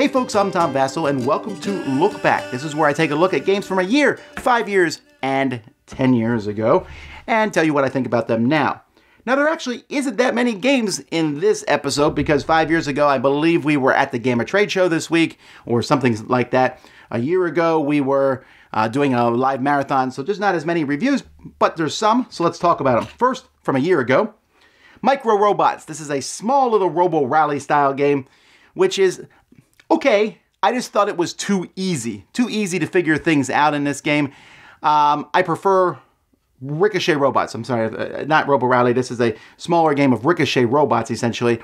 Hey folks, I'm Tom Vasel, and welcome to Look Back. This is where I take a look at games from a year, 5 years, and 10 years ago, and tell you what I think about them now. Now, there actually isn't that many games in this episode, because 5 years ago, I believe we were at the Gamer Trade Show this week, or something like that. A year ago, we were doing a live marathon, so there's not as many reviews, but there's some, so let's talk about them. First, from a year ago, Microbots. This is a small little Robo Rally style game, which is okay. I just thought it was too easy to figure things out in this game. I prefer Ricochet Robots. I'm sorry, not Robo Rally. This is a smaller game of Ricochet Robots, essentially.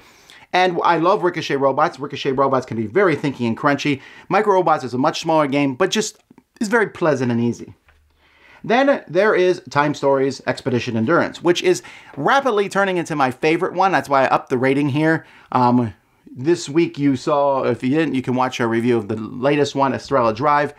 And I love Ricochet Robots. Ricochet Robots can be very thinky and crunchy. Microbots is a much smaller game, but just is very pleasant and easy. Then there is Time Stories Expedition Endurance, which is rapidly turning into my favorite one. That's why I upped the rating here. This week you saw, if you didn't, you can watch a review of the latest one, Estrella Drive.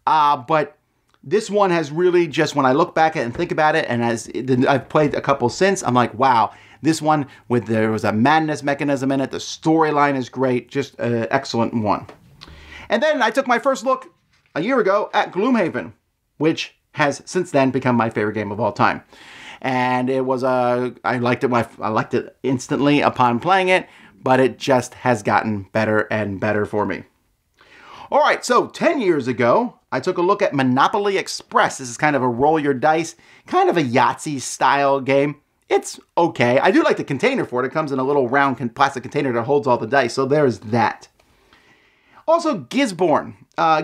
But this one has really just, when I look back at it and think about it, and as I've played a couple since, I'm like, wow, this one, there was a madness mechanism in it. The storyline is great. Just an excellent one. And then I took my first look a year ago at Gloom Haven, which has since then become my favorite game of all time. And it was I liked it instantly upon playing it, but it just has gotten better and better for me. All right, so 10 years ago, I took a look at Monopoly Express. This is kind of a roll your dice, kind of a Yahtzee style game. It's okay. I do like the container for it. It comes in a little round plastic container that holds all the dice, so there's that. Also, Gisborne.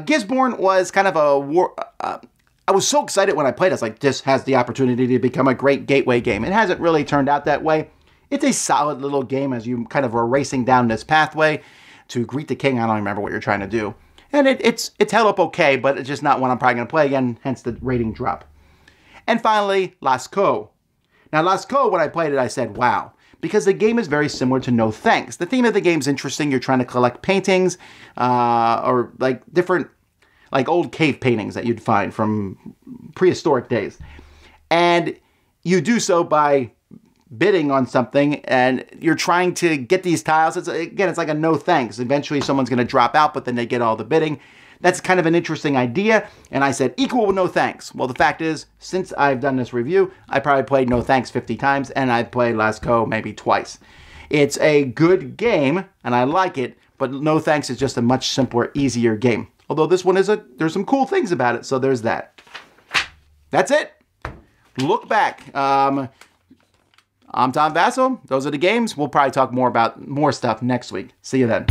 Gisborne was kind of a I was so excited when I played it. I was like, this has the opportunity to become a great gateway game. It hasn't really turned out that way. It's a solid little game as you kind of are racing down this pathway to greet the king. I don't remember what you're trying to do. And it's held up okay, but it's just not one I'm probably going to play again, hence the rating drop. And finally, Lastko. Now, Lastko, when I played it, I said, wow, because the game is very similar to No Thanks. The theme of the game is interesting. You're trying to collect paintings or like different, like old cave paintings that you'd find from prehistoric days. And you do so by bidding on something, and you're trying to get these tiles. It's like a No Thanks. Eventually someone's going to drop out, but then they get all the bidding. That's kind of an interesting idea, and I said equal with No Thanks. Well, the fact is, since I've done this review, I probably played No Thanks 50 times, and I've played Lastko maybe twice. It's a good game, and I like it, but No Thanks is just a much simpler, easier game. Although this one there's some cool things about it, so there's that. That's it. Look back. I'm Tom Vasel. Those are the games. We'll probably talk more about more stuff next week. See you then.